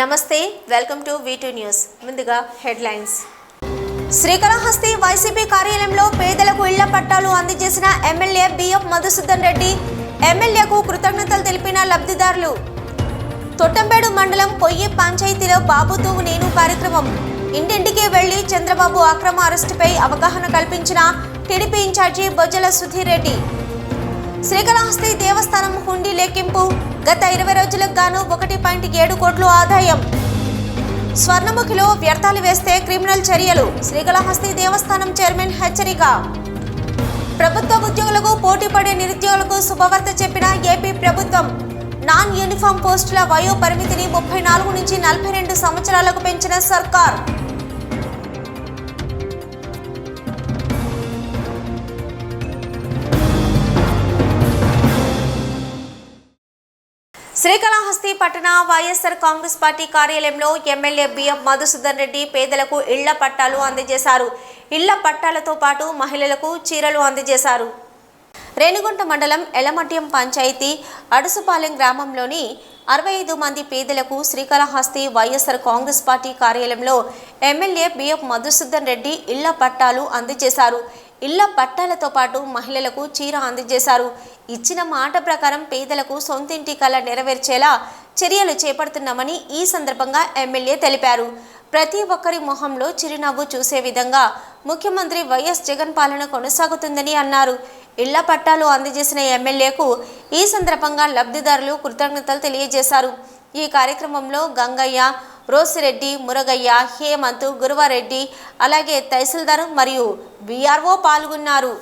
నమస్తే, welcome to V2 news. ముందుగా headlines. Srikalahasti YCP కార్యాలయంలో పేదలకు ఇళ్ల పట్టాలు అందజేసిన ఎమ్మెల్యే బిఎఫ్ మధుసూదన్ రెడ్డి. ఎమ్మెల్యేకు కృతజ్ఞతలు తెలిపిన లబ్ధిదారులు. తొట్టంబేడు మండలం పొయ్యి పంచాయతీలో బాబుతో నేను కార్యక్రమం. ఇంటింటికి వెళ్లి చంద్రబాబు అక్రమ అరెస్టుపై అవగాహన కల్పించిన టీడీపీ ఇన్ఛార్జి బొజ్జల సుధీర్ రెడ్డి. శ్రీకాళహస్తి దేవస్థానం హుండీ లెక్కింపు. గత 20 రోజులకు గాను 1.7 కోట్లు ఆదాయం. స్వర్ణముఖిలో వ్యర్థాలు వేస్తే క్రిమినల్ చర్యలు. శ్రీకాళహస్తి దేవస్థానం చైర్మన్ హెచ్చరిక. ప్రభుత్వ ఉద్యోగులకు పోటీ పడే నిరుద్యోగులకు శుభవార్త చెప్పిన ఏపీ ప్రభుత్వం. నాన్ యూనిఫామ్ పోస్టుల వయో పరిమితిని 34 నుంచి 42 సంవత్సరాలకు పెంచిన సర్కార్. శ్రీకాళహస్తి పట్టణ వైఎస్ఆర్ కాంగ్రెస్ పార్టీ కార్యాలయంలో ఎమ్మెల్యే బిఎఫ్ మధుసూదన్ రెడ్డి పేదలకు ఇళ్ల పట్టాలు అందజేశారు. ఇళ్ల పట్టాలతో పాటు మహిళలకు చీరలు అందజేశారు. రేణిగుంట మండలం ఎలమట్యం పంచాయతీ అడుసుపాలెం గ్రామంలోని 65 మంది పేదలకు శ్రీకాళహస్తి వైఎస్ఆర్ కాంగ్రెస్ పార్టీ కార్యాలయంలో ఎమ్మెల్యే బిఎఫ్ మధుసూదన్ రెడ్డి ఇళ్ల పట్టాలు అందజేశారు. ఇళ్ల పట్టాలతో పాటు మహిళలకు చీర అందజేశారు. ఇచ్చిన మాట ప్రకారం పేదలకు సొంతింటి కల నెరవేర్చేలా చర్యలు చేపడుతున్నామని ఈ సందర్భంగా ఎమ్మెల్యే తెలిపారు. ప్రతి ఒక్కరి మొహంలో చిరునవ్వు చూసే విధంగా ముఖ్యమంత్రి వైఎస్ జగన్ పాలన కొనసాగుతుందని అన్నారు. ఇళ్ల పట్టాలు అందజేసిన ఎమ్మెల్యేకు ఈ సందర్భంగా లబ్ధిదారులు కృతజ్ఞతలు తెలియజేశారు. ఈ కార్యక్రమంలో గంగయ్య, రోసిరెడ్డి, మురగయ్య, హేమంత్, గురువారెడ్డి, అలాగే తహసీల్దార్ మరియు విఆర్ఓ పాల్గొన్నారు.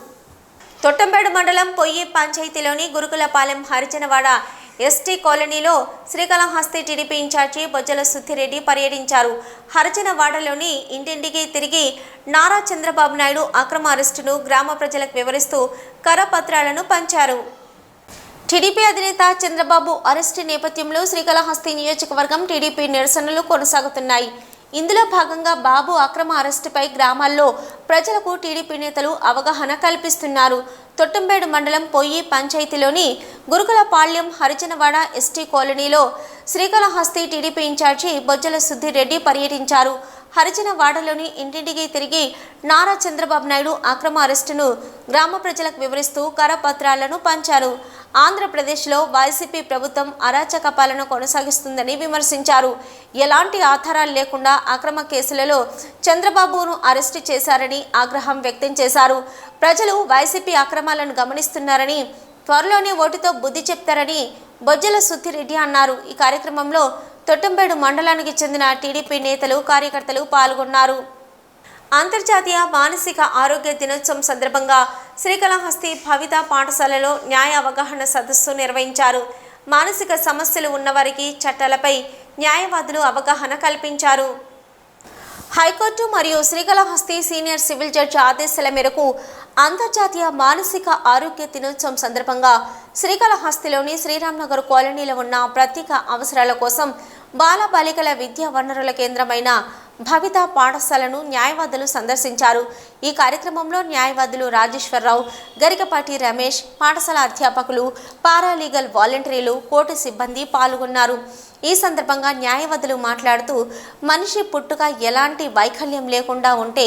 తొట్టంబేడు మండలం పొయ్యి పంచాయతీలోని గురుకులపాలెం హరిజనవాడ ఎస్టీ కాలనీలో శ్రీకాళహస్తి టీడీపీ ఇన్ఛార్జి బొజ్జల సుధీరెడ్డి పర్యటించారు. హరిజనవాడలోని ఇంటింటికి తిరిగి నారా చంద్రబాబు నాయుడు అక్రమ అరెస్టును గ్రామ ప్రజలకు వివరిస్తూ కరపత్రాలను పంచారు. టీడీపీ అధినేత చంద్రబాబు అరెస్టు నేపథ్యంలో శ్రీకాళహస్తి నియోజకవర్గం టీడీపీ నిరసనలు కొనసాగుతున్నాయి. ఇందులో భాగంగా బాబు అక్రమ అరెస్టుపై గ్రామాల్లో ప్రజలకు టీడీపీ నేతలు అవగాహన కల్పిస్తున్నారు. తొట్టంబేడు మండలం పొయ్యి పంచాయతీలోని గురుకులపాళ్యం హరిజనవాడ ఎస్టీ కాలనీలో శ్రీకాళహస్తి టీడీపీ ఇన్ఛార్జి బొజ్జల సుధీర్ రెడ్డి పర్యటించారు. హరిజనవాడలోని ఇంటింటికి తిరిగి నారా చంద్రబాబు నాయుడు అక్రమ అరెస్టును గ్రామ ప్రజలకు వివరిస్తూ కరపత్రాలను పంచారు. ఆంధ్రప్రదేశ్లో వైసీపీ ప్రభుత్వం అరాచక పాలన కొనసాగిస్తుందని విమర్శించారు. ఎలాంటి ఆధారాలు లేకుండా అక్రమ కేసులలో చంద్రబాబును అరెస్టు చేశారని ఆగ్రహం వ్యక్తం చేశారు. ప్రజలు వైసీపీ అక్రమాలను గమనిస్తున్నారని, త్వరలోనే ఓటుతో బుద్ధి చెప్తారని బొజ్జల సుధీరెడ్డి అన్నారు. ఈ కార్యక్రమంలో తొట్టంబేడు మండలానికి చెందిన టీడీపీ నేతలు, కార్యకర్తలు పాల్గొన్నారు. అంతర్జాతీయ మానసిక ఆరోగ్య దినోత్సవం సందర్భంగా శ్రీకాళహస్తి భవిత పాఠశాలలో న్యాయ అవగాహన సదస్సు నిర్వహించారు. మానసిక సమస్యలు ఉన్నవారికి చట్టాలపై న్యాయవాదులు అవగాహన కల్పించారు. హైకోర్టు మరియు శ్రీకాళహస్తి సీనియర్ సివిల్ జడ్జి ఆదేశాల మేరకు అంతర్జాతీయ మానసిక ఆరోగ్య దినోత్సవం సందర్భంగా శ్రీకాళహస్తిలోని శ్రీరామ్నగర్ కాలనీలో ఉన్న ప్రత్యేక అవసరాల కోసం బాలబాలికల విద్యా వనరుల కేంద్రమైన భవిత పాఠశాలను న్యాయవాదులు సందర్శించారు. ఈ కార్యక్రమంలో న్యాయవాదులు రాజేశ్వరరావు, గరికపాటి రమేష్, పాఠశాల అధ్యాపకులు, పారాలీగల్ వాలంటీర్లు, కోర్టు సిబ్బంది పాల్గొన్నారు. ఈ సందర్భంగా న్యాయవాదులు మాట్లాడుతూ, మనిషి పుట్టుక ఎలాంటి వైకల్యం లేకుండా ఉంటే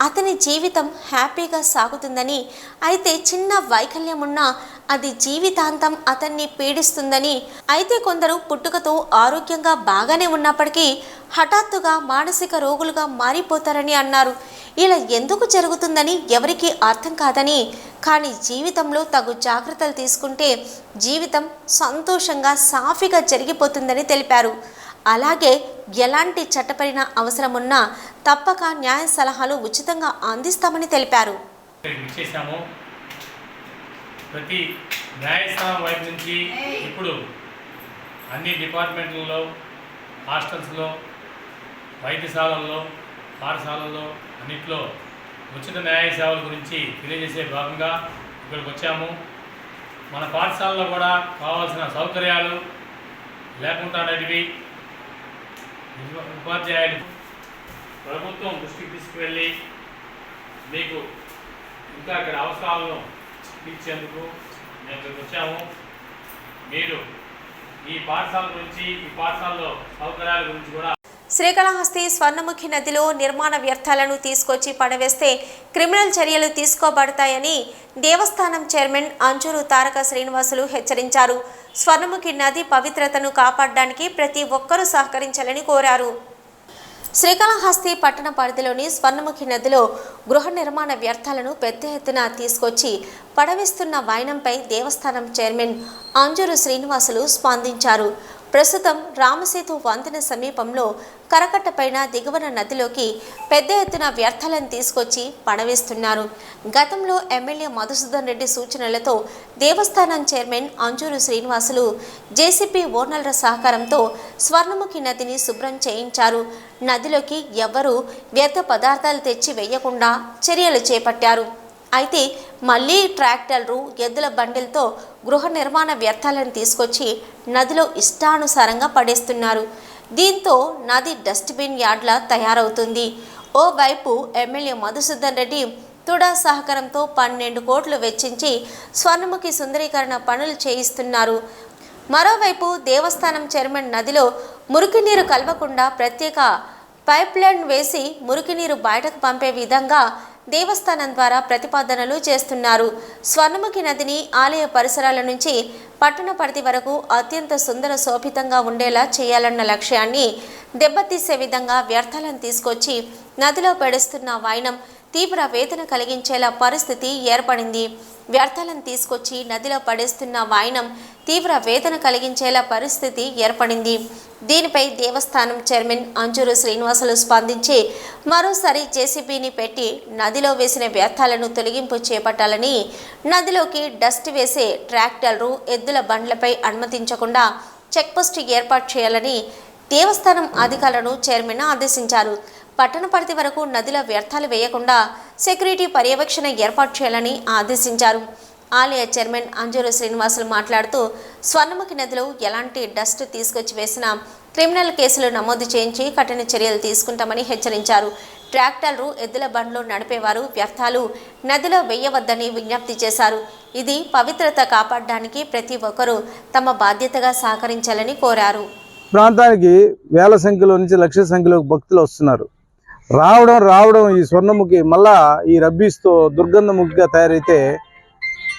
అతని జీవితం హ్యాపీగా సాగుతుందని, అయితే చిన్న వైకల్యం ఉన్నా అది జీవితాంతం అతన్ని పీడిస్తుందని, అయితే కొందరు పుట్టుకతో ఆరోగ్యంగా బాగానే ఉన్నప్పటికీ హఠాత్తుగా మానసిక రోగులుగా మారిపోతారని అన్నారు. ఇలా ఎందుకు జరుగుతుందని ఎవరికీ అర్థం కాదని, కానీ జీవితంలో తగు జాగ్రత్తలు తీసుకుంటే జీవితం సంతోషంగా సాఫీగా జరిగిపోతుందని తెలిపారు. అలాగే ఎలాంటి చట్టపరమైన అవసరం ఉన్నా తప్పక న్యాయ సలహాలు ఉచితంగా అందిస్తామని తెలిపారు. ప్రతి న్యాయస్థానం వైపు నుంచి ఇప్పుడు అన్ని డిపార్ట్మెంట్లలో, హాస్టల్స్లో, వైద్యశాలల్లో, పాఠశాలల్లో అన్నింటిలో ఉచిత న్యాయ సేవల గురించి తెలియజేసే భాగంగా ఇక్కడికి వచ్చాము. మన పాఠశాలలో కూడా కావాల్సిన సౌకర్యాలు లేకుండా ఉపాధ్యాయులు ప్రభుత్వం దృష్టికి తీసుకువెళ్ళి మీకు ఇంకా ఇక్కడ అవసరాలను ఇచ్చేందుకు మేము ఇక్కడికి వచ్చాము. మీరు ఈ పాఠశాల గురించి, ఈ పాఠశాలలో సౌకర్యాల గురించి కూడా శ్రీకాళహస్తి స్వర్ణముఖి నదిలో నిర్మాణ వ్యర్థాలను తీసుకొచ్చి పడవేస్తే క్రిమినల్ చర్యలు తీసుకోబడతాయని దేవస్థానం చైర్మన్ అంజూరు తారక శ్రీనివాసులు హెచ్చరించారు. స్వర్ణముఖి నది పవిత్రతను కాపాడడానికి ప్రతి ఒక్కరూ సహకరించాలని కోరారు. శ్రీకాళహస్తి పట్టణ పరిధిలోని స్వర్ణముఖి నదిలో గృహ నిర్మాణ వ్యర్థాలను పెద్ద ఎత్తున తీసుకొచ్చి పడవేస్తున్న వైనంపై దేవస్థానం చైర్మన్ అంజూరు శ్రీనివాసులు స్పందించారు. ప్రస్తుతం రామసేతు వంతెన సమీపంలో కరకట్టపైన దిగువన నదిలోకి పెద్ద ఎత్తున వ్యర్థాలను తీసుకొచ్చి పడవేస్తున్నారు. గతంలో ఎమ్మెల్యే మధుసూదన్ రెడ్డి సూచనలతో దేవస్థానం చైర్మన్ అంజూరు శ్రీనివాసులు జేసీపీ ఓనర్ల సహకారంతో స్వర్ణముఖి నదిని శుభ్రం చేయించారు. నదిలోకి ఎవ్వరూ వ్యర్థ పదార్థాలు తెచ్చి వేయకుండా చర్యలు చేపట్టారు. అయితే మళ్లీ ట్రాక్టర్లు, ఎద్దుల బండిలతో గృహ నిర్మాణ వ్యర్థాలను తీసుకొచ్చి నదిలో ఇష్టానుసారంగా పడేస్తున్నారు. దీంతో నది డస్ట్బిన్ యార్డ్లా తయారవుతుంది. ఓవైపు ఎమ్మెల్యే మధుసూదన్ రెడ్డి తుడా సహకారంతో 12 కోట్లు వెచ్చించి స్వర్ణముఖి సుందరీకరణ పనులు చేయిస్తున్నారు. మరోవైపు దేవస్థానం చైర్మన్ నదిలో మురికి నీరు కలవకుండా ప్రత్యేక పైప్లైన్ వేసి మురికి నీరు బయటకు పంపే విధంగా దేవస్థానం ద్వారా ప్రతిపాదనలు చేస్తున్నారు. స్వర్ణముఖి నదిని ఆలయ పరిసరాల నుంచి పట్టణ పరిధి వరకు అత్యంత సుందర శోభితంగా ఉండేలా చేయాలన్న లక్ష్యాన్ని దెబ్బతీసే విధంగా వ్యర్థాలను తీసుకొచ్చి నదిలో పడేస్తున్న వైనం తీవ్ర వేదన కలిగించేలా పరిస్థితి ఏర్పడింది. వ్యర్థాలను తీసుకొచ్చి నదిలో పడేస్తున్న వైనం తీవ్ర వేదన కలిగించేలా పరిస్థితి ఏర్పడింది. దీనిపై దేవస్థానం చైర్మన్ అంజూరు శ్రీనివాసులు స్పందించి మరోసారి జేసీబీని పెట్టి నదిలో వేసిన వ్యర్థాలను తొలగింపు చేపట్టాలని, నదిలోకి డస్ట్ వేసే ట్రాక్టర్లు, ఎద్దుల బండ్లపై అనుమతించకుండా చెక్పోస్ట్ ఏర్పాటు చేయాలని దేవస్థానం అధికారులను చైర్మన్ ఆదేశించారు. పట్టణ పరిధి వరకు నదిలో వ్యర్థాలు వేయకుండా సెక్యూరిటీ పర్యవేక్షణ ఏర్పాటు చేయాలని ఆదేశించారు. ఆలయ చైర్మన్ అంజూరు శ్రీనివాసులు మాట్లాడుతూ స్వర్ణముఖి నదిలో ఎలాంటి డస్ట్ తీసుకొచ్చి వేసినా క్రిమినల్ కేసులు నమోదు చేయించి కఠిన చర్యలు తీసుకుంటామని హెచ్చరించారు. ట్రాక్టర్లు, ఎద్దుల బండ్లు నడిపేవారు వ్యర్థాలు నదిలో వేయవద్దని విజ్ఞప్తి చేశారు. ఇది పవిత్రత కాపాడడానికి ప్రతి ఒక్కరూ తమ బాధ్యతగా సహకరించాలని కోరారు. ప్రాంతానికి వేల సంఖ్యలో నుంచి లక్షల సంఖ్యలో భక్తులు వస్తున్నారు. రావడం ఈ స్వర్ణముఖి మళ్ళా ఈ రబ్బీస్తో దుర్గంధముఖిగా తయారైతే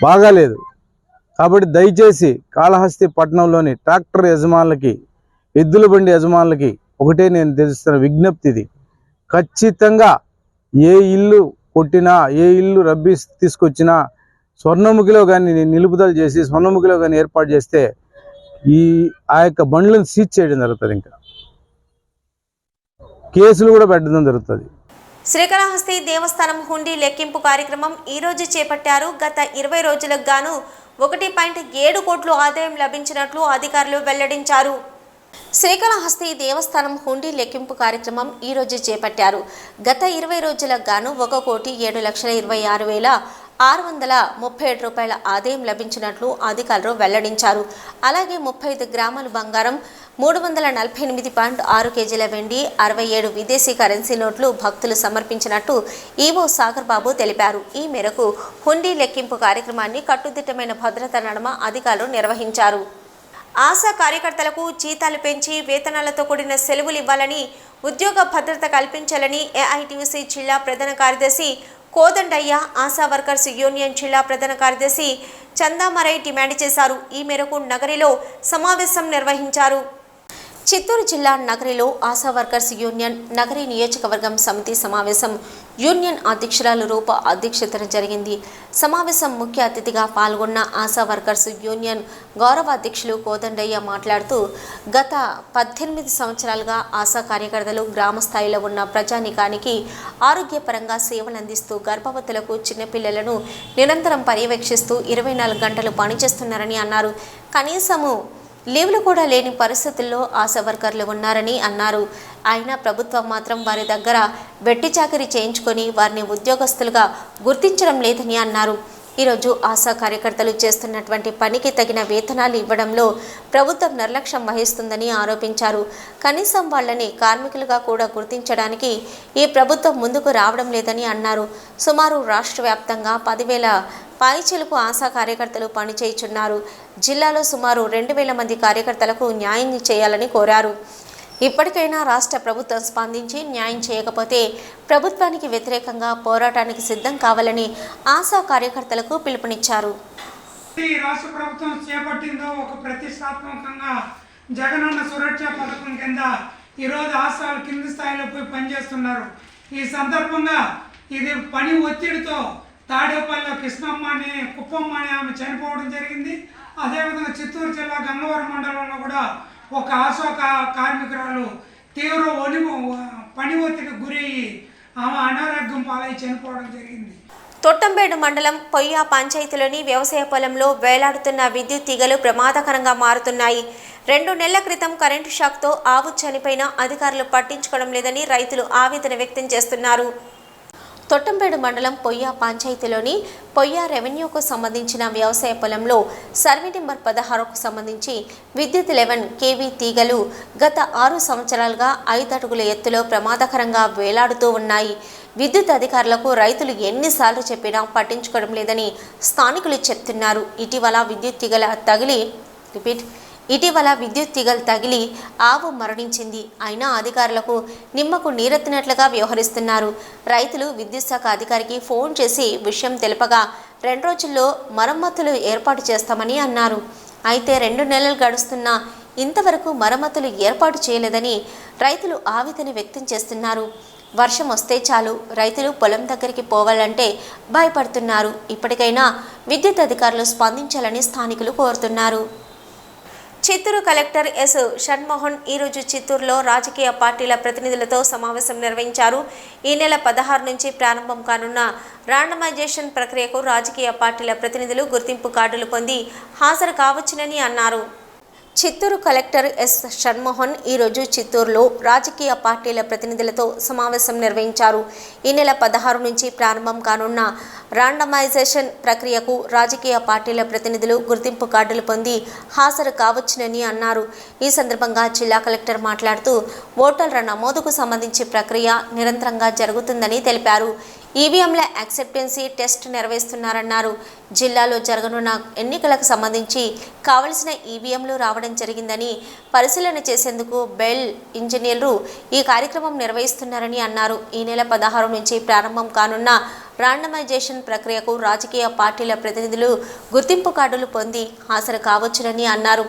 బాగాలేదు. కాబట్టి దయచేసి కాళహస్తి పట్టణంలోని ట్రాక్టర్ యజమానులకి, ఎద్దుల బండి యజమానులకి ఒకటే నేను తెలుస్తున్న విజ్ఞప్తి ఇది. ఖచ్చితంగా ఏ ఇల్లు కొట్టినా, ఏ ఇల్లు రబ్బీస్ తీసుకొచ్చినా స్వర్ణముఖిలో కానీ నిలుపుదల చేసి స్వర్ణముఖిలో కానీ ఏర్పాటు చేస్తే ఆ యొక్క బండ్లను సీజ్ చేయడం జరుగుతుంది. ఇంకా కేసులు కూడా పెట్టడం జరుగుతుంది. శ్రీకాళహస్తి దేవస్థానం హుండీ లెక్కింపు కార్యక్రమం ఈరోజు చేపట్టారు. గత 20 రోజులకు గాను 1.7 కోట్లు ఆదాయం లభించినట్లు అధికారులు వెల్లడించారు. శ్రీకాళహస్తి దేవస్థానం హుండీ లెక్కింపు కార్యక్రమం ఈరోజు చేపట్టారు. గత 20 రోజులకు గాను 1,7,26,637 రూపాయల ఆదాయం లభించినట్లు అధికారులు వెల్లడించారు. అలాగే 35 గ్రాముల బంగారం, 348.6 కేజీల వెండి, 67 విదేశీ కరెన్సీ నోట్లు భక్తులు సమర్పించినట్టు ఈవో సాగర్ బాబు తెలిపారు. ఈ మేరకు హుండీ లెక్కింపు కార్యక్రమాన్ని కట్టుదిట్టమైన భద్రత నడుమ అధికారులు నిర్వహించారు. ఆశా కార్యకర్తలకు జీతాలు పెంచి వేతనాలతో కూడిన సెలవులు ఇవ్వాలని, ఉద్యోగ భద్రత కల్పించాలని ఏఐటీయూసీ జిల్లా ప్రధాన కార్యదర్శి కోదండయ్య, ఆశా వర్కర్స్ యూనియన్ జిల్లా ప్రధాన కార్యదర్శి చందామరై డిమాండ్ చేశారు. ఈ మేరకు నగరిలో సమావేశం నిర్వహించారు. చిత్తూరు జిల్లా నగరిలో ఆశా వర్కర్స్ యూనియన్ నగరి నియోజకవర్గం సమితి సమావేశం యూనియన్ అధ్యక్షురాలు రూప అధ్యక్షతన జరిగింది. సమావేశం ముఖ్య అతిథిగా పాల్గొన్న ఆశా వర్కర్స్ యూనియన్ గౌరవ అధ్యక్షులు కోదండయ్య మాట్లాడుతూ గత 18 సంవత్సరాలుగా ఆశా కార్యకర్తలు గ్రామ స్థాయిలో ఉన్న ప్రజానీకానికి ఆరోగ్యపరంగా సేవలు అందిస్తూ గర్భవతులకు, చిన్నపిల్లలను నిరంతరం పర్యవేక్షిస్తూ 24 గంటలు పనిచేస్తున్నారని అన్నారు. కనీసము లీవ్లు కూడా లేని పరిస్థితుల్లో ఆశా వర్కర్లు ఉన్నారని అన్నారు. అయినా ప్రభుత్వం మాత్రం వారి దగ్గర వెట్టి చాకరీ చేయించుకొని వారిని ఉద్యోగస్తులుగా గుర్తించడం లేదని అన్నారు. ఈరోజు ఆశా కార్యకర్తలు చేస్తున్నటువంటి పనికి తగిన వేతనాలు ఇవ్వడంలో ప్రభుత్వం నిర్లక్ష్యం వహిస్తుందని ఆరోపించారు. కనీసం వాళ్ళని కార్మికులుగా కూడా గుర్తించడానికి ఈ ప్రభుత్వం ముందుకు రావడం లేదని అన్నారు. సుమారు రాష్ట్ర వ్యాప్తంగా 10,000 పాయిచిలుకు ఆశా కార్యకర్తలు పనిచేయుచున్నారు. జిల్లాలో సుమారు 2000 మంది కార్యకర్తలకు న్యాయం చేయాలని కోరారు. ఇప్పటికైనా రాష్ట్ర ప్రభుత్వం స్పందించి న్యాయం చేయకపోతే ప్రభుత్వానికి వ్యతిరేకంగా పోరాటానికి సిద్ధం కావాలని ఆశా కార్యకర్తలకు పిలుపునిచ్చారు. ఈ రాష్ట్ర ప్రభుత్వం చేపట్టిందో ఒక ప్రతిష్టాత్మకంగా జగనన్న సురక్ష పథకం కింద ఈరోజు ఆశాలు కింది స్థాయిలో పోయి పనిచేస్తున్నారు. ఈ సందర్భంగా ఇది పని ఒత్తిడితో తాడేపల్లిలో కృష్ణమ్మ అని కుప్పమ్మ అని ఆమె చనిపోవడం జరిగింది. అదేవిధంగా చిత్తూరు జిల్లా గంగవరం మండలంలో కూడా ఒక ఆశా కార్మికురాలు తీవ్ర పని ఒత్తిడికి గురయ్యి ఆమె అనారోగ్యం పాలై చనిపోవడం జరిగింది. తొట్టంబేడు మండలం పొయ్య పంచాయతీలోని వ్యవసాయ పొలంలో వేలాడుతున్న విద్యుత్ తీగలు ప్రమాదకరంగా మారుతున్నాయి. 2 నెలల క్రితం కరెంటు షాక్తో ఆవు చనిపోయినా అధికారులు పట్టించుకోవడం లేదని రైతులు ఆవేదన వ్యక్తం చేస్తున్నారు. తొట్టంబేడు మండలం పొయ్య పంచాయతీలోని పొయ్య రెవెన్యూకు సంబంధించిన వ్యవసాయ పొలంలో సర్వే నెంబర్ 16కు సంబంధించి విద్యుత్ 11 kV తీగలు గత 6 సంవత్సరాలుగా 5 అడుగుల ఎత్తులో ప్రమాదకరంగా వేలాడుతూ ఉన్నాయి. విద్యుత్ అధికారులకు రైతులు ఎన్నిసార్లు చెప్పినా పట్టించుకోవడం లేదని స్థానికులు చెప్తున్నారు. ఇటీవల విద్యుత్ తీగలు తగిలి ఆవు మరణించింది. అయినా అధికారులకు నిమ్మకు నీరెత్తినట్లుగా వ్యవహరిస్తున్నారు. రైతులు విద్యుత్ శాఖ అధికారికి ఫోన్ చేసి విషయం తెలుపగా 2 రోజుల్లో మరమ్మతులు ఏర్పాటు చేస్తామని అన్నారు. అయితే 2 నెలలు గడుస్తున్నా ఇంతవరకు మరమ్మతులు ఏర్పాటు చేయలేదని రైతులు ఆవేదన వ్యక్తం చేస్తున్నారు. వర్షం వస్తే చాలు రైతులు పొలం దగ్గరికి పోవాలంటే భయపడుతున్నారు. ఇప్పటికైనా విద్యుత్ అధికారులు స్పందించాలని స్థానికులు కోరుతున్నారు. చిత్తూరు కలెక్టర్ ఎస్ షణ్మోహన్ ఈరోజు చిత్తూరులో రాజకీయ పార్టీల ప్రతినిధులతో సమావేశం నిర్వహించారు. ఈ నెల 16 నుంచి ప్రారంభం కానున్న ర్యాండమైజేషన్ ప్రక్రియకు రాజకీయ పార్టీల ప్రతినిధులు గుర్తింపు కార్డులు పొంది హాజరు కావచ్చునని అన్నారు. చిత్తూరు కలెక్టర్ ఎస్ షణ్మోహన్ ఈరోజు చిత్తూరులో రాజకీయ పార్టీల ప్రతినిధులతో సమావేశం నిర్వహించారు. ఈ నెల 16 నుంచి ప్రారంభం కానున్న ర్యాండమైజేషన్ ప్రక్రియకు రాజకీయ పార్టీల ప్రతినిధులు గుర్తింపు కార్డులు పొంది హాజరు కావచ్చునని అన్నారు. ఈ సందర్భంగా జిల్లా కలెక్టర్ మాట్లాడుతూ ఓటర్ల నమోదుకు సంబంధించి ప్రక్రియ నిరంతరంగా జరుగుతుందని తెలిపారు. ఈవీఎంల యాక్సెప్టెన్సీ టెస్ట్ నిర్వహిస్తున్నారన్నారు. జిల్లాలో జరగనున్న ఎన్నికలకు సంబంధించి కావలసిన ఈవీఎంలు రావడం జరిగిందని పరిశీలన చేసేందుకు బెల్ ఇంజనీర్లు ఈ కార్యక్రమం నిర్వహిస్తున్నారని అన్నారు. ఈ నెల 16 నుంచి ప్రారంభం కానున్న ర్యాండమైజేషన్ ప్రక్రియకు రాజకీయ పార్టీల ప్రతినిధులు గుర్తింపు కార్డులు పొంది హాజరు కావచ్చునని అన్నారు.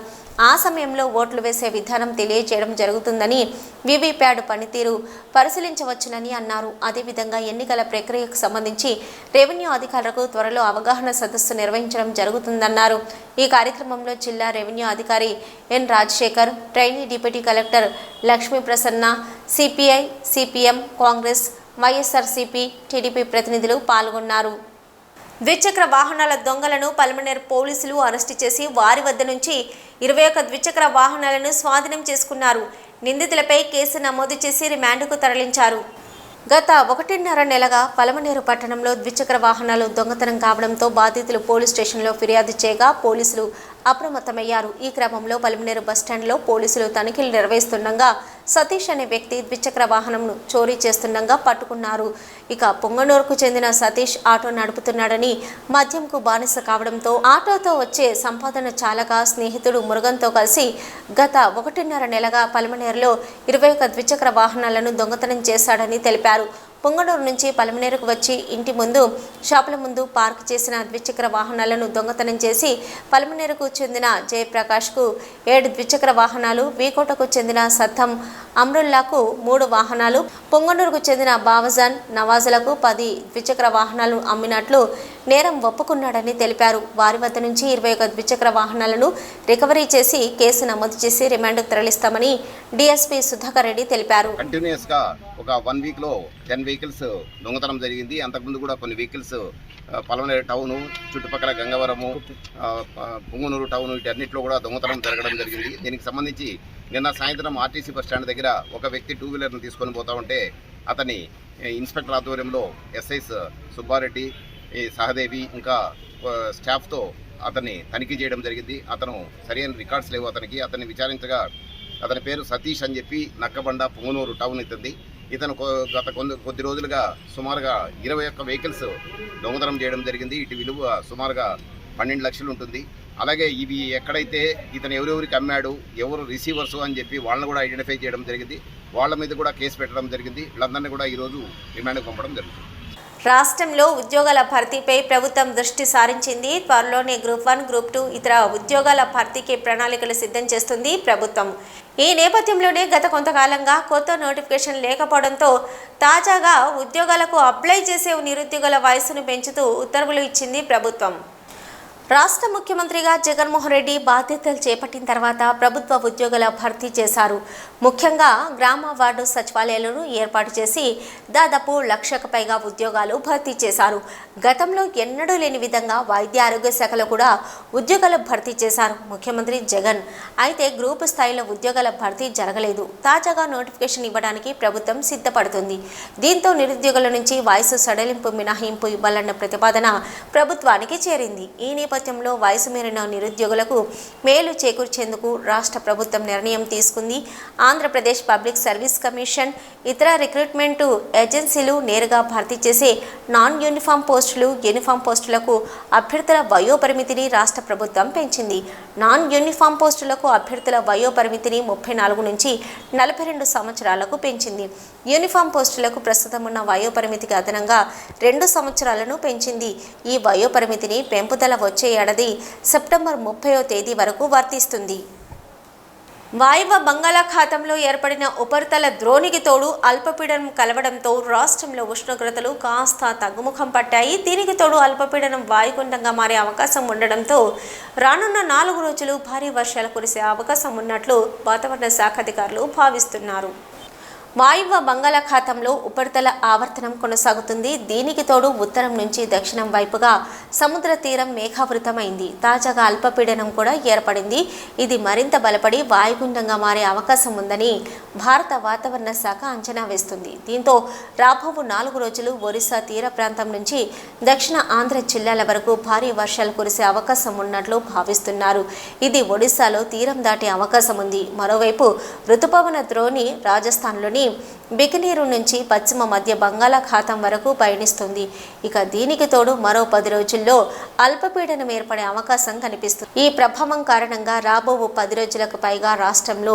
ఆ సమయంలో ఓట్లు వేసే విధానం తెలియజేయడం జరుగుతుందని, వీవీప్యాడ్ పనితీరు పరిశీలించవచ్చునని అన్నారు. అదేవిధంగా ఎన్నికల ప్రక్రియకు సంబంధించి రెవెన్యూ అధికారులకు త్వరలో అవగాహన సదస్సు నిర్వహించడం జరుగుతుందన్నారు. ఈ కార్యక్రమంలో జిల్లా రెవెన్యూ అధికారి N Rajasekhar, trainee deputy collector Lakshmi Prasanna, CPI, CPM, Congress, YSRCP, TDP ప్రతినిధులు పాల్గొన్నారు. ద్విచక్ర వాహనాల దొంగలను పల్మనేరు పోలీసులు అరెస్టు చేసి వారి వద్ద నుంచి 21 ద్విచక్ర వాహనాలను స్వాధీనం చేసుకున్నారు. నిందితులపై కేసు నమోదు చేసి రిమాండ్కు తరలించారు. గత 1.5 నెలగా పలమనేరు పట్టణంలో ద్విచక్ర వాహనాలు దొంగతనం కావడంతో బాధితులు పోలీస్ స్టేషన్లో ఫిర్యాదు చేయగా పోలీసులు అప్రమత్తమయ్యారు. ఈ క్రమంలో పలమనేరు బస్టాండ్లో పోలీసులు తనిఖీలు నిర్వహిస్తుండగా సతీష్ అనే వ్యక్తి ద్విచక్ర వాహనంను చోరీ చేస్తుండగా పట్టుకున్నారు. ఇక పొంగనూరుకు చెందిన సతీష్ ఆటో నడుపుతున్నాడని మద్యంకు బానిస కావడంతో ఆటోతో వచ్చే సంపాదన చాలక స్నేహితుడు మురుగన్తో కలిసి గత 1.5 నెలగా పలమనేరులో 21 ద్విచక్ర వాహనాలను దొంగతనం చేశాడని తెలిపారు. పొంగనూరు నుంచి పలమనేరుకు వచ్చి ఇంటి ముందు, షాపుల ముందు పార్క్ చేసిన ద్విచక్ర వాహనాలను దొంగతనం చేసి పలమనేరుకు చెందిన జయప్రకాష్కు 7 ద్విచక్ర వాహనాలు, వీకోటకు చెందిన సత్తం అమ్రుల్లాకు 3 వాహనాలు, పొంగనూరుకు చెందిన బావజాన్ నవాజులకు 10 ద్విచక్ర వాహనాలు అమ్మినట్లు నేరం ఒప్పుకున్నాడని తెలిపారు. వారి వద్ద నుంచి 21 ద్విచక్ర వాహనాలను రికవరీ చేసి కేసు నమోదు చేసి రిమాండ్కు తరలిస్తామని డీఎస్పీ సుధాకర్ రెడ్డి తెలిపారు. కంటిన్యూస్గా ఒక 1 వీక్లో 10 వెహికల్స్ దొంగతనం జరిగింది. అంతకుముందు కూడా కొన్ని వెహికల్స్ పలమనేరు టౌను, చుట్టుపక్కల గంగవరము, పుంగనూరు టౌను వీటన్నిటిలో కూడా దొంగతనం జరగడం జరిగింది. దీనికి సంబంధించి నిన్న సాయంత్రం ఆర్టీసీ బస్ స్టాండ్ దగ్గర ఒక వ్యక్తి 2 వీలర్ను తీసుకొని పోతా ఉంటే అతని ఇన్స్పెక్టర్ ఆధ్వర్యంలో ఎస్ఐస్ సుబ్బారెడ్డి, సహదేవి ఇంకా స్టాఫ్తో అతన్ని తనిఖీ చేయడం జరిగింది. అతను సరైన రికార్డ్స్ లేవు అతనికి. అతన్ని విచారించగా అతని పేరు సతీష్ అని చెప్పి నక్కబండ పుంగనూరు టౌన్ ఇస్తుంది. ఇతను గత కొద్ది రోజులుగా సుమారుగా 21 వెహికల్స్ దొంగతనం చేయడం జరిగింది. ఇటు విలువ సుమారుగా 12 లక్షలు ఉంటుంది. అలాగే ఇవి ఎక్కడైతే ఇతను ఎవరెవరికి అమ్మాడు, ఎవరు రిసీవర్సు అని చెప్పి వాళ్ళని కూడా ఐడెంటిఫై చేయడం జరిగింది. వాళ్ళ మీద కూడా కేసు పెట్టడం జరిగింది. వీళ్ళందరినీ కూడా ఈరోజు రిమాండ్కి పంపడం జరుగుతుంది. రాష్ట్రంలో ఉద్యోగాల భర్తీపై ప్రభుత్వం దృష్టి సారించింది. త్వరలోనే గ్రూప్ 1, గ్రూప్ 2 ఇతర ఉద్యోగాల భర్తీకి ప్రణాళికలు సిద్ధం చేస్తుంది ప్రభుత్వం. ఈ నేపథ్యంలోనే గత కొంతకాలంగా కొత్త నోటిఫికేషన్ లేకపోవడంతో తాజాగా ఉద్యోగాలకు అప్లై చేసే నిరుద్యోగుల వయసును పెంచుతూ ఉత్తర్వులు ఇచ్చింది ప్రభుత్వం. రాష్ట్ర ముఖ్యమంత్రిగా జగన్మోహన్ రెడ్డి బాధ్యతలు చేపట్టిన తర్వాత ప్రభుత్వ ఉద్యోగాల భర్తీ చేశారు. ముఖ్యంగా గ్రామ వార్డు సచివాలయాలను ఏర్పాటు చేసి దాదాపు 1,00,000కు పైగా ఉద్యోగాలు భర్తీ చేశారు. గతంలో ఎన్నడూ లేని విధంగా వైద్య ఆరోగ్య శాఖలో కూడా ఉద్యోగాలు భర్తీ చేశారు ముఖ్యమంత్రి జగన్. అయితే గ్రూపు స్థాయిలో ఉద్యోగాల భర్తీ జరగలేదు. తాజాగా నోటిఫికేషన్ ఇవ్వడానికి ప్రభుత్వం సిద్ధపడుతుంది. దీంతో నిరుద్యోగుల నుంచి వయసు సడలింపు మినహాయింపు ఇవ్వాలన్న ప్రతిపాదన ప్రభుత్వానికి చేరింది. ఈ నేపథ్యంలో వయసు మీరిన నిరుద్యోగులకు మేలు చేకూర్చేందుకు రాష్ట్ర ప్రభుత్వం నిర్ణయం తీసుకుంది. ఆంధ్రప్రదేశ్ పబ్లిక్ సర్వీస్ కమిషన్, ఇతర రిక్రూట్మెంట్ ఏజెన్సీలు నేరుగా భర్తీ చేసే నాన్ యూనిఫామ్ పోస్టులు, యూనిఫామ్ పోస్టులకు అభ్యర్థుల వయోపరిమితిని రాష్ట్ర ప్రభుత్వం పెంచింది. నాన్ యూనిఫామ్ పోస్టులకు అభ్యర్థుల వయోపరిమితిని 34 నుంచి 42 సంవత్సరాలకు పెంచింది. యూనిఫామ్ పోస్టులకు ప్రస్తుతం ఉన్న వయోపరిమితికి అదనంగా 2 సంవత్సరాలను పెంచింది. ఈ వయోపరిమితిని పెంపుదల వచ్చే ఏడాది సెప్టెంబర్ 30వ తేదీ వరకు వర్తిస్తుంది. వాయువ్య బంగాళాఖాతంలో ఏర్పడిన ఉపరితల ద్రోణికి తోడు అల్పపీడనం కలవడంతో రాష్ట్రంలో ఉష్ణోగ్రతలు కాస్త తగ్గుముఖం పట్టాయి. దీనికి తోడు అల్పపీడనం వాయుగుండంగా మారే అవకాశం ఉండడంతో రానున్న 4 రోజులు భారీ వర్షాలు కురిసే అవకాశం ఉన్నట్లు వాతావరణ శాఖ అధికారులు భావిస్తున్నారు. వాయువ్య బంగాళాఖాతంలో ఉపరితల ఆవర్తనం కొనసాగుతుంది. దీనికి తోడు ఉత్తరం నుంచి దక్షిణం వైపుగా సముద్ర తీరం మేఘావృతమైంది. తాజాగా అల్పపీడనం కూడా ఏర్పడింది. ఇది మరింత బలపడి వాయుగుండంగా మారే అవకాశం ఉందని భారత వాతావరణ శాఖ అంచనా వేస్తుంది. దీంతో రాబో 4 రోజులు ఒరిస్సా తీర ప్రాంతం నుంచి దక్షిణ ఆంధ్ర జిల్లాల వరకు భారీ వర్షాలు కురిసే అవకాశం ఉన్నట్లు భావిస్తున్నారు. ఇది ఒడిశాలో తీరం దాటే అవకాశం ఉంది. మరోవైపు రుతుపవన ద్రోణి రాజస్థాన్లోని బికనీరు నుంచి పశ్చిమ మధ్య బంగాళాఖాతం వరకు పయనిస్తుంది. ఇక దీనికి తోడు మరో 10 రోజుల్లో అల్పపీడనం ఏర్పడే అవకాశం కనిపిస్తుంది. ఈ ప్రభావం కారణంగా రాబో 10 రోజులకు పైగా రాష్ట్రంలో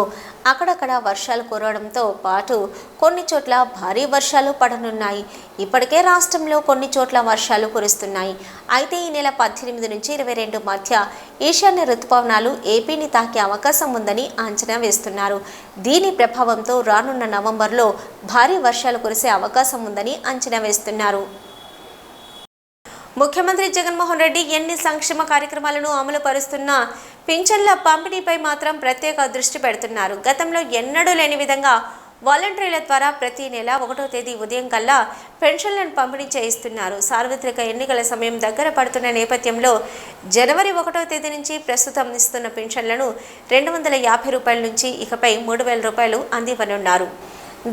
అక్కడక్కడ వర్షాలు కురవడంతో పాటు కొన్ని చోట్ల భారీ వర్షాలు పడనున్నాయి. ఇప్పటికే రాష్ట్రంలో కొన్ని చోట్ల వర్షాలు కురుస్తున్నాయి. అయితే ఈ నెల 18 నుంచి 22 మధ్య ఈశాన్య రుతుపవనాలు ఏపీని తాకే అవకాశం ఉందని అంచనా వేస్తున్నారు. దీని ప్రభావంతో రానున్న నవంబర్లో భారీ వర్షాలు కురిసే అవకాశం ఉందని అంచనా వేస్తున్నారు. ముఖ్యమంత్రి జగన్మోహన్ రెడ్డి ఎన్ని సంక్షేమ కార్యక్రమాలను అమలు పరుస్తున్నా పింఛన్ల పంపిణీపై మాత్రం ప్రత్యేక దృష్టి పెడుతున్నారు. గతంలో ఎన్నడూ లేని విధంగా వాలంటీర్ల ద్వారా ప్రతి నెల 1వ తేదీ ఉదయం కల్లా పెన్షన్లను పంపిణీ చేయిస్తున్నారు. సార్వత్రిక ఎన్నికల సమయం దగ్గర పడుతున్న నేపథ్యంలో జనవరి 1వ తేదీ నుంచి ప్రస్తుతం ఇస్తున్న పెన్షన్లను 250 రూపాయల నుంచి ఇకపై 3,000 రూపాయలు అందివ్వనున్నారు.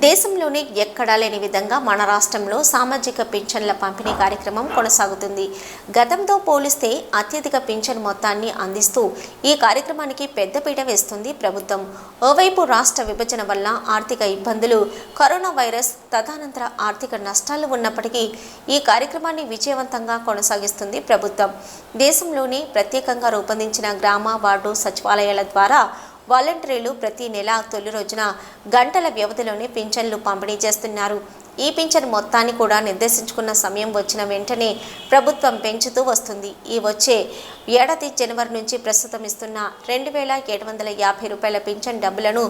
దేశంలోనే ఎక్కడా లేని విధంగా మన రాష్ట్రంలో సామాజిక పింఛన్ల పంపిణీ కార్యక్రమం కొనసాగుతుంది. గతంతో పోలిస్తే అత్యధిక పింఛన్ మొత్తాన్ని అందిస్తూ ఈ కార్యక్రమానికి పెద్దపీట వేస్తుంది ప్రభుత్వం. ఓవైపు రాష్ట్ర విభజన వల్ల ఆర్థిక ఇబ్బందులు, కరోనా వైరస్ తదనంతర ఆర్థిక నష్టాలు ఉన్నప్పటికీ ఈ కార్యక్రమాన్ని విజయవంతంగా కొనసాగిస్తుంది ప్రభుత్వం. దేశంలోనే ప్రత్యేకంగా రూపొందించిన గ్రామ వార్డు సచివాలయాల ద్వారా వాలంటీర్లు ప్రతి నెల తొలి రోజున గంటల వ్యవధిలోనే పింఛన్లు పంపిణీ చేస్తున్నారు. ఈ పింఛన్ మొత్తాన్ని కూడా నిర్దేశించుకున్న సమయం వచ్చిన వెంటనే ప్రభుత్వం పెంచుతూ వస్తుంది. ఈ వచ్చే ఏడాది జనవరి నుంచి ప్రస్తుతం ఇస్తున్న 2,750 రూపాయల పింఛన్ డబ్బులను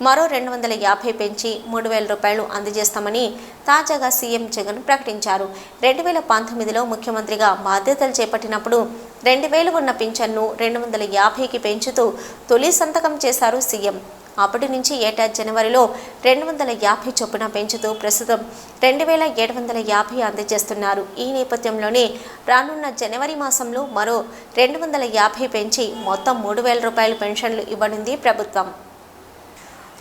మరో 250 పెంచి 3,000 రూపాయలు అందజేస్తామని తాజాగా సీఎం జగన్ ప్రకటించారు. 2019లో ముఖ్యమంత్రిగా బాధ్యతలు చేపట్టినప్పుడు 2,000 ఉన్న పింఛన్ను 250కి పెంచుతూ తొలి సంతకం చేశారు సీఎం. అప్పటి నుంచి ఏటా జనవరిలో 250 చొప్పున పెంచుతూ ప్రస్తుతం 2,750 అందజేస్తున్నారు. ఈ నేపథ్యంలోనే రానున్న జనవరి మాసంలో మరో 250 పెంచి మొత్తం 3,000 రూపాయల పెన్షన్లు ఇవ్వనుంది ప్రభుత్వం.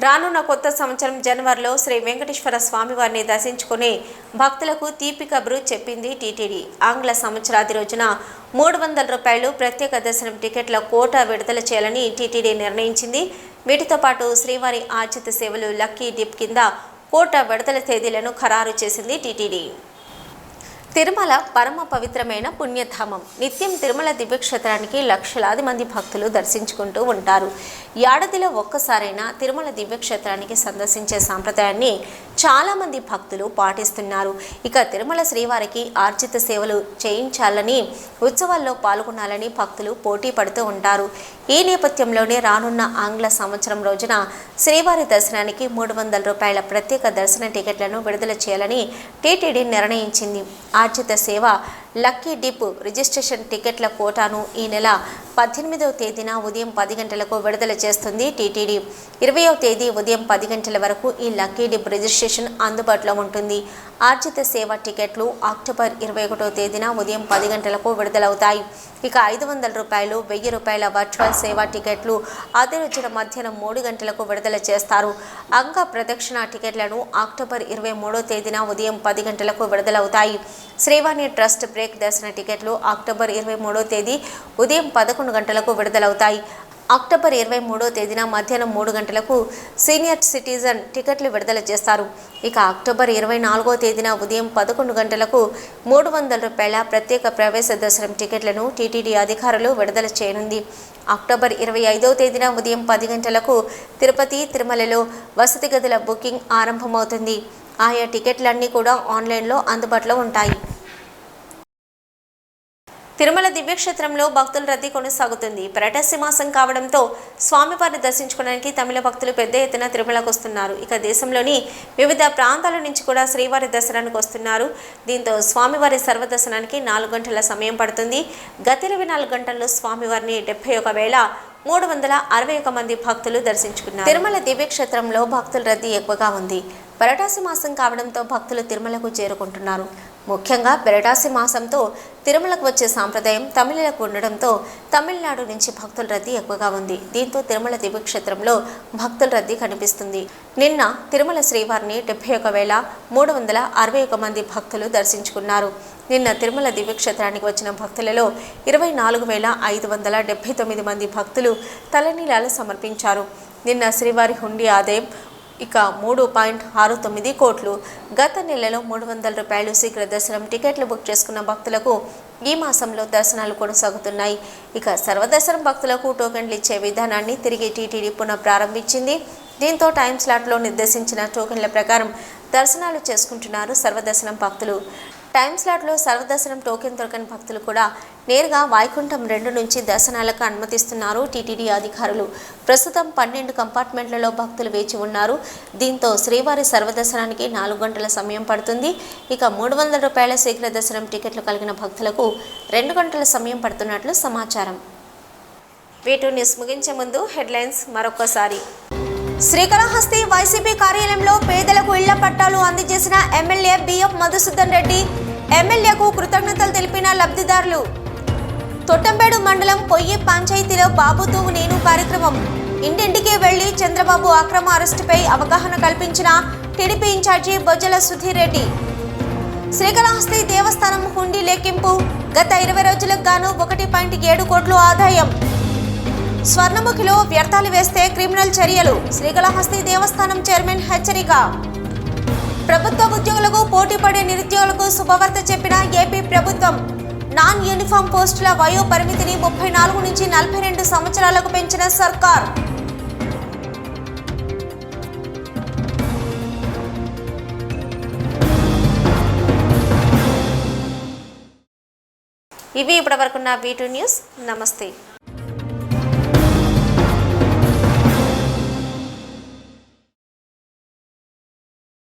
రానున్న కొత్త సంవత్సరం జనవరిలో శ్రీ వెంకటేశ్వర స్వామివారిని దర్శించుకునే భక్తులకు తీపి కబురు చెప్పింది టీటీడీ. ఆంగ్ల సంవత్సరాది రోజున 300 రూపాయలు ప్రత్యేక దర్శనం టికెట్ల కోటా విడుదల చేయాలని టీటీడీ నిర్ణయించింది. వీటితో పాటు శ్రీవారి ఆర్జిత సేవలు లక్కీ డిప్ కింద కోట విడుదల తేదీలను ఖరారు చేసింది టీటీడీ. తిరుమల పరమ పవిత్రమైన పుణ్యధామం. నిత్యం తిరుమల దివ్యక్షేత్రానికి లక్షలాది మంది భక్తులు దర్శించుకుంటూ ఉంటారు. ఏడాదిలో ఒక్కసారైనా తిరుమల దివ్యక్షేత్రానికి సందర్శించే సాంప్రదాయాన్ని చాలామంది భక్తులు పాటిస్తున్నారు. ఇక తిరుమల శ్రీవారికి ఆర్జిత సేవలు చేయించాలని, ఉత్సవాల్లో పాల్గొనాలని భక్తులు పోటీ పడుతూ ఉంటారు. ఈ నేపథ్యంలోనే రానున్న ఆంగ్ల సంవత్సరం రోజున శ్రీవారి దర్శనానికి 300 రూపాయల ప్రత్యేక దర్శన టికెట్లను విడుదల చేయాలని టీటీడీ నిర్ణయించింది. ఆర్జిత సేవ లక్కీ డిప్ రిజిస్ట్రేషన్ టికెట్ల కోటాను ఈ నెల 18వ తేదీన ఉదయం 10 గంటలకు విడుదల చేస్తుంది టీటీడీ. 20వ తేదీ ఉదయం 10 గంటల వరకు ఈ లక్కీ డిప్ రిజిస్ట్రేషన్ అందుబాటులో ఉంటుంది. ఆర్జిత సేవ టికెట్లు అక్టోబర్ 21వ తేదీన ఉదయం 10 గంటలకు విడుదలవుతాయి. ఇక 500 రూపాయలు, 1000 రూపాయల వర్చువల్ సేవా టికెట్లు అదే రోజున మధ్యాహ్నం 3 గంటలకు విడుదల చేస్తారు. అంగ ప్రదక్షిణ టికెట్లను అక్టోబర్ 23వ తేదీన ఉదయం 10 గంటలకు విడుదలవుతాయి. శ్రీవాణి ట్రస్ట్ బ్రేక్ దర్శన టికెట్లు అక్టోబర్ 23వ తేదీ ఉదయం 11 గంటలకు విడుదలవుతాయి. అక్టోబర్ 23వ తేదీన మధ్యాహ్నం 3 గంటలకు సీనియర్ సిటిజన్ టికెట్లు విడుదల చేస్తారు. ఇక అక్టోబర్ 24వ తేదీన ఉదయం 11 గంటలకు 300 రూపాయల ప్రత్యేక ప్రవేశ దర్శనం టికెట్లను టీటీడీ అధికారులు విడుదల చేయనుంది. అక్టోబర్ 25వ తేదీన ఉదయం 10 గంటలకు తిరుపతి, తిరుమలలో వసతి గదుల బుకింగ్ ఆరంభమవుతుంది. ఆయా టికెట్లన్నీ కూడా ఆన్లైన్లో అందుబాటులో ఉంటాయి. తిరుమల దివ్యక్షేత్రంలో భక్తుల రద్దీ కొనసాగుతుంది. పురటాసి మాసం కావడంతో స్వామివారిని దర్శించుకోవడానికి తమిళ భక్తులు పెద్ద ఎత్తున తిరుమలకు వస్తున్నారు. ఇక దేశంలోని వివిధ ప్రాంతాల నుంచి కూడా శ్రీవారి దర్శనానికి వస్తున్నారు. దీంతో స్వామివారి సర్వదర్శనానికి 4 గంటల సమయం పడుతుంది. గత 24 గంటల్లో స్వామివారిని 71,361 మంది భక్తులు దర్శించుకున్నారు. తిరుమల దివ్యక్షేత్రంలో భక్తుల రద్దీ ఎక్కువగా ఉంది. పురటాసి మాసం కావడంతో భక్తులు తిరుమలకు చేరుకుంటున్నారు. ముఖ్యంగా పురటాసి మాసంతో తిరుమలకు వచ్చే సాంప్రదాయం తమిళలకు ఉండడంతో తమిళనాడు నుంచి భక్తుల రద్దీ ఎక్కువగా ఉంది. దీంతో తిరుమల దివ్యక్షేత్రంలో భక్తుల రద్దీ కనిపిస్తుంది. నిన్న తిరుమల శ్రీవారిని 71,361 మంది భక్తులు దర్శించుకున్నారు. నిన్న తిరుమల దివ్యక్షేత్రానికి వచ్చిన భక్తులలో 24,579 మంది భక్తులు తలనీలాలు సమర్పించారు. నిన్న శ్రీవారి హుండీ ఆదాయం ఇక 3.69 కోట్లు. గత నెలలో 300 రూపాయలు శీఘ్ర దర్శనం టికెట్లు బుక్ చేసుకున్న భక్తులకు ఈ మాసంలో దర్శనాలు కొనసాగుతున్నాయి. ఇక సర్వదర్శనం భక్తులకు టోకెన్లు ఇచ్చే విధానాన్ని తిరిగి టీటీడీ పునఃప్రారంభించింది. దీంతో టైం స్లాట్లో నిర్దేశించిన టోకెన్ల ప్రకారం దర్శనాలు చేసుకుంటున్నారు సర్వదర్శనం భక్తులు. టైం స్లాట్లో సర్వదర్శనం టోకెన్ దొరకని భక్తులు కూడా నేరుగా వైకుంఠం 2 నుంచి దర్శనాలకు అనుమతిస్తున్నారు టీటీడీ అధికారులు. ప్రస్తుతం 12 కంపార్ట్మెంట్లలో భక్తులు వేచి ఉన్నారు. దీంతో శ్రీవారి సర్వదర్శనానికి 4 గంటల సమయం పడుతుంది. ఇక 300 రూపాయల శీఘ్ర దర్శనం టికెట్లు కలిగిన భక్తులకు 2 గంటల సమయం పడుతున్నట్లు సమాచారం. వీటూ న్యూస్ ముగించే ముందు హెడ్లైన్స్ మరొకసారి. శ్రీకాళహస్తి వైసీపీ కార్యాలయంలో పేదలకు ఇళ్ల పట్టాలు అందజేసిన ఎమ్మెల్యే బిఎఫ్ మధుసూదన్ రెడ్డి. ఎమ్మెల్యేకు కృతజ్ఞతలు తెలిపిన లబ్ధిదారులు. తొట్టంపేడు మండలం పొయ్యి పంచాయతీలో బాబుతో నేను కార్యక్రమం. ఇంటింటికి వెళ్లి చంద్రబాబు అక్రమ అరెస్టుపై అవగాహన కల్పించిన టీడీపీ ఇన్ఛార్జి బొజ్జల సుధీర్ రెడ్డి. శ్రీకాళహస్తి దేవస్థానం హుండీ లెక్కింపు. గత 20 రోజులకు గాను 1.7 కోట్లు ఆదాయం. స్వర్ణముఖిలో వ్యర్థాలు వేస్తే క్రిమినల్ చర్యలు. శ్రీకాళహస్తి దేవస్థానం చైర్మన్ హెచ్చరిక. ప్రభుత్వ ఉద్యోగులకు పోటీపడే నిరుద్యోగులకు శుభవార్త చెప్పిన ఏపీ ప్రభుత్వం. నాన్ యూనిఫామ్ పోస్టుల వయో పరిమితిని 34 నుంచి 42 సంవత్సరాలకు పెంచిన సర్కార్. ఇవి ఇప్పటివరకున్న V2 న్యూస్. నమస్తే.